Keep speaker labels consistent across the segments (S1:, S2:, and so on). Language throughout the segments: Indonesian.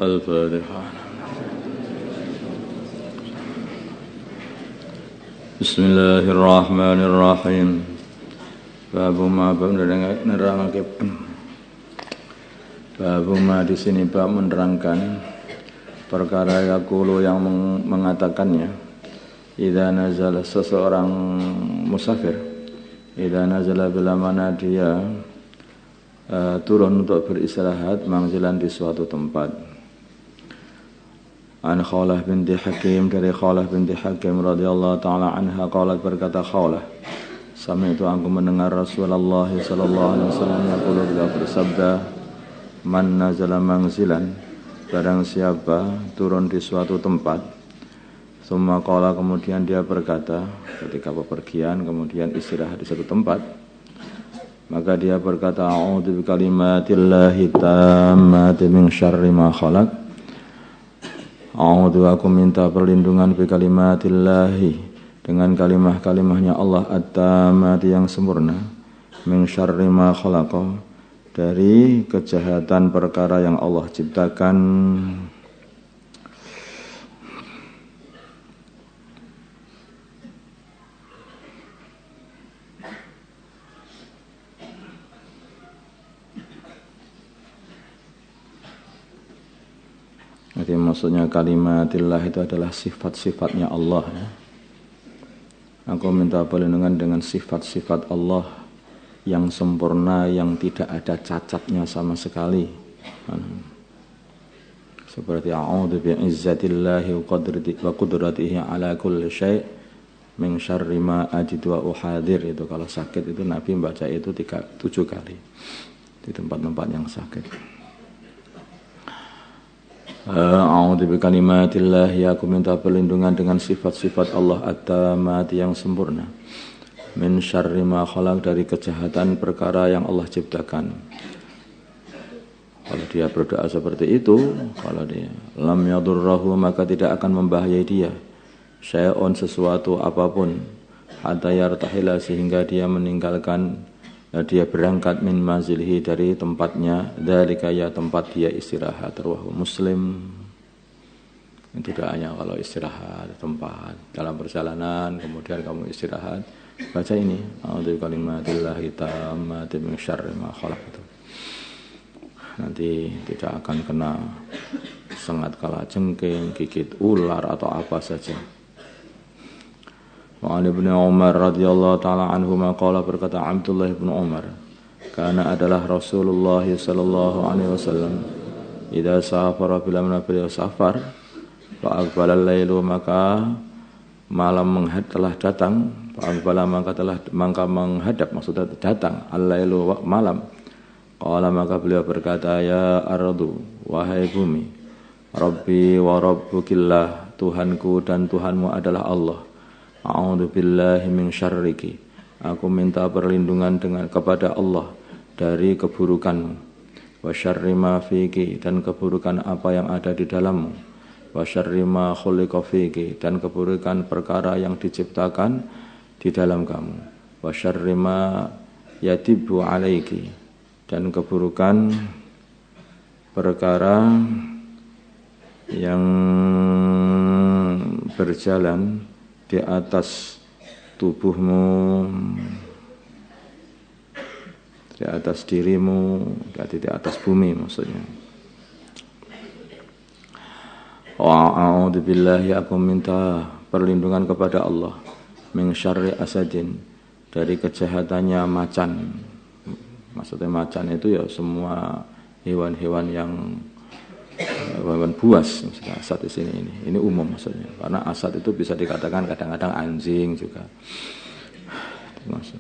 S1: Al-Fatihah. Bismillahirrahmanirrahim. Babu ma menerangake. Babu ma di sini bab menerangkan perkara yaqulu yang mengatakannya. Idza nazala seseorang musafir, idza nazala bila mana dia turun untuk beristirahat mangzilan di suatu tempat. An Khawlah binti Hakim, dari Khawlah binti Hakim radhiyallahu taala anha qalat, berkata Khawlah, sami'tu, aku mendengar Rasulullah sallallahu alaihi wasallam yaqulu, beliau bersabda, man nazala mangzilan, barang siapa turun di suatu tempat, summa qala, kemudian dia berkata ketika bepergian kemudian istirahat di satu tempat, maka dia berkata, a'udzu bikalimatillahi tammati min syarri ma khalaq. A'udzu, aku minta perlindungan bikalimatillahi, dengan kalimah-kalimahnya Allah at-tammati yang sempurna, min syarri ma khalaqa, dari kejahatan perkara yang Allah ciptakan. Jadi maksudnya kalimatillah itu adalah sifat-sifatnya Allah ya. Aku minta perlindungan dengan sifat-sifat Allah yang sempurna, yang tidak ada cacatnya sama sekali. Seperti a'udzu bi'izzatillahi wa qudratihi ala kulli syai' min syarri ma ajidu wa uhadir. Itu kalau sakit itu Nabi membaca itu 7 kali di tempat-tempat yang sakit. A'udzu bikalimatillah, ya aku minta perlindungan dengan sifat-sifat Allah at-tammati yang sempurna, min syarri ma khalaq, dari kejahatan perkara yang Allah ciptakan. Kalau dia berdoa seperti itu, kalau dia lam yadurrahu, maka tidak akan membahayai dia syai'un, sesuatu apapun, hatta yartahila, sehingga dia meninggalkan, dia berangkat min manzilihi, dari tempatnya, dzalika ya tempat dia istirahat, rawahu Muslim. Itu doanya kalau istirahat tempat dalam perjalanan, kemudian kamu istirahat, baca ini, a'udzu bikalimatillahi tammati min syarri ma khalaq. Itu nanti tidak akan kena sengat kalajengking, gigit ular atau apa saja. Wa Ibnu Umar radhiyallahu taala anhuma qala, berkata Abdullah bin Umar, karena adalah Rasulullah sallallahu alaihi wasallam idza safara, bila mana beliau safar, fa aqbala al-lailu, maka malam telah datang, fa aqbala, maka menghadap, maksudnya datang, al-lailu, malam. Qala, maka beliau berkata, ya ardu, wahai bumi, rabbi wa rabbukillah, Tuhanku dan Tuhanmu adalah Allah. A'udzu billahi min syarriki, aku minta perlindungan kepada Allah dari keburukanmu. Wa syarri ma fiki, dan keburukan apa yang ada di dalammu. Wa syarri ma khuliqa fiki, dan keburukan perkara yang diciptakan di dalam kamu. Wa syarri ma yatibu alaiki, dan keburukan perkara yang berjalan di atas tubuhmu, di atas dirimu, di atas bumi maksudnya. A'udzu billahi, aku minta perlindungan kepada Allah, min syarri asadin, dari kejahatannya macan. Maksudnya macan itu ya semua hewan-hewan yang hewan buas, maksudnya asad di sini ini umum maksudnya, karena asad itu bisa dikatakan kadang-kadang anjing juga. Maksud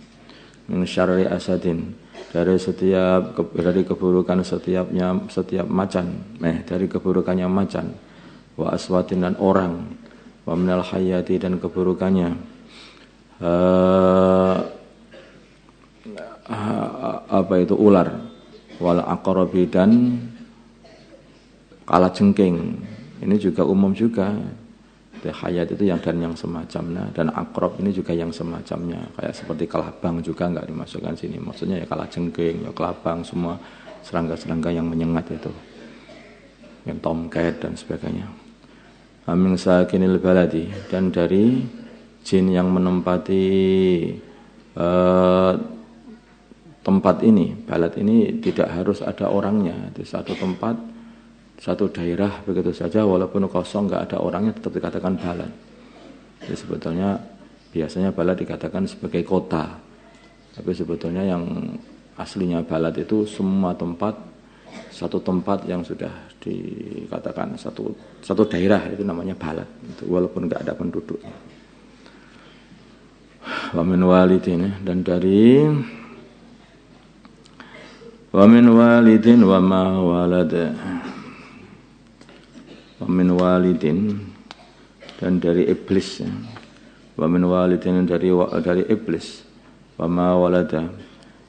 S1: min syarri asadin, dari keburukan setiap macan, dari keburukannya macan, wa aswatin, dan orang, wa minal hayati, dan keburukannya apa itu ular, wal aqrabi, dan kalajengking. Ini juga umum juga. Hayat itu yang dan yang semacamnya, dan akrob ini juga yang semacamnya, kayak seperti kelabang juga enggak dimasukkan sini. Maksudnya ya kalajengking, ya kelabang, semua serangga-serangga yang menyengat itu. tomcat dan sebagainya. Min sakinil baladi, dan dari jin yang menempati tempat ini. Balad ini tidak harus ada orangnya, itu satu tempat, satu daerah begitu saja, walaupun kosong nggak ada orangnya tetap dikatakan balad. Jadi sebetulnya biasanya balad dikatakan sebagai kota, tapi sebetulnya yang aslinya balad itu semua tempat, satu tempat yang sudah dikatakan satu daerah, itu namanya balad, itu walaupun nggak ada penduduk. Wa min walidin, dan dari wa min walidin wa ma walada, wa min walidin, dan dari iblis, wa min walidin, dari iblis, wa ma walada,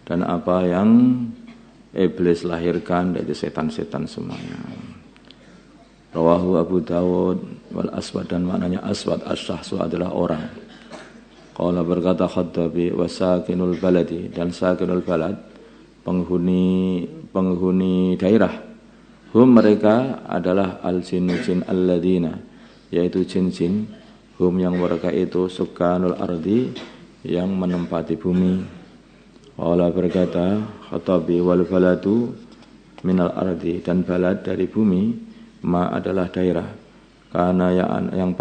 S1: dan apa yang iblis lahirkan dari setan-setan semuanya. Rawahu Abu Dawud wal aswad, dan maknanya aswad, asyahsu adalah orang. Qala berkata Khattabi, wa sakinul baladi, dan sakinul balad, penghuni daerah, hum mereka adalah al-jinnu jin alladina, yaitu jin-jin, hum yang mereka itu sukanul ardi, yang menempati bumi. Qala berkata Khattabi, wal baladu minal ardi, dan balad dari bumi, ma adalah daerah, karena yang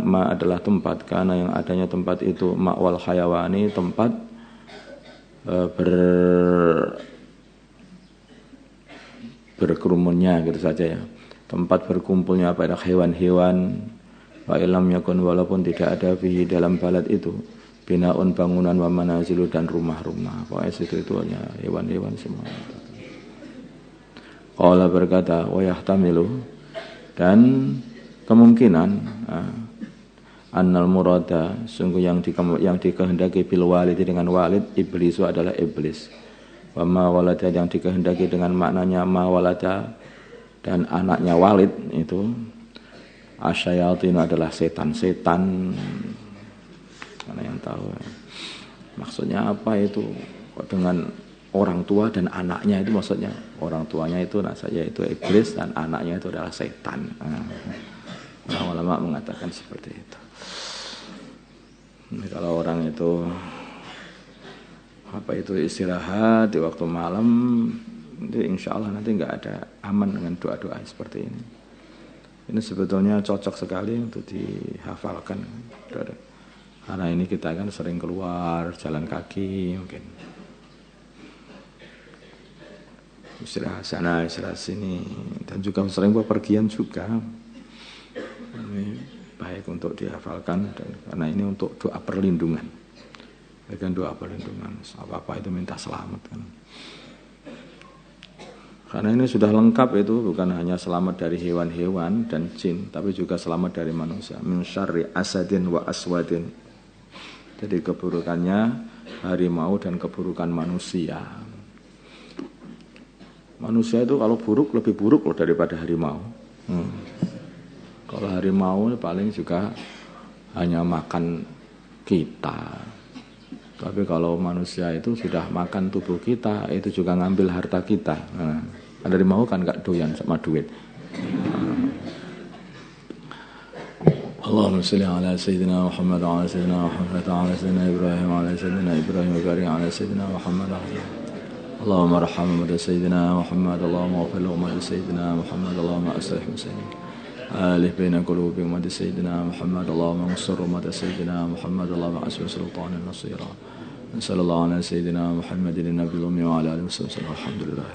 S1: ma adalah tempat, karena yang adanya tempat itu ma'wal hayawani, tempat berkerumunnya gitu saja ya, tempat berkumpulnya pada hewan-hewan. Wa ilam yakun, walaupun tidak ada fihi dalam balad itu, binaun bangunan, wa manazilu, dan rumah-rumah, pokoknya situ itu hanya hewan-hewan semua. Qala berkata wa yahtamilu, dan kemungkinan annal murada, sungguh yang dikehendaki bil walid, dengan walid, iblis adalah iblis. Wa ma walada, yang dikehendaki dengan maknanya ma walada, dan anaknya walid itu asyayatin adalah setan-setan. Mana yang tahu maksudnya apa itu, kok dengan orang tua dan anaknya itu, maksudnya orang tuanya itu itu iblis, dan anaknya itu adalah setan. Ulama mengatakan seperti itu. Ini kalau orang itu istirahat di waktu malam, itu insya Allah nanti nggak ada aman dengan doa-doa seperti ini. Ini sebetulnya cocok sekali untuk dihafalkan, karena ini kita kan sering keluar jalan kaki, mungkin istirahat sana, istirahat sini, dan juga sering bepergian juga. Ini baik untuk dihafalkan, dan karena ini untuk doa perlindungan. Bagian doa perlindungan, apa-apa itu minta selamat kan. Karena ini sudah lengkap, itu bukan hanya selamat dari hewan-hewan dan jin, tapi juga selamat dari manusia. Min syarri asadin wa aswadin. Jadi keburukannya harimau dan keburukan manusia. Manusia itu kalau buruk lebih buruk loh daripada harimau. Kalau harimau paling juga hanya makan kita. Tapi kalau manusia itu sudah makan tubuh kita, itu juga ngambil harta kita. Harimau kan gak doyan sama duit. Allahumma salli ala sayyidina Muhammad wa ala sayyidina Muhammad wa ala sayyidina Ibrahim wa ala sayyidina Ibrahim wa barik ala sayyidina Muhammad. Allahumma arham ummat sayyidina Muhammad, Allahumma ighfir li ummat sayyidina Muhammad, Allahumma aslih muslimin. Alif baina qulubi ummat sayyidina Muhammad, Allahumma ansur ummat sayyidina Muhammad, Allahumma asbih sultanan nasira. Sallallahu ala sayyidina Muhammadin nabiyil ummi wa ala alihi wasallam. Alhamdulillah.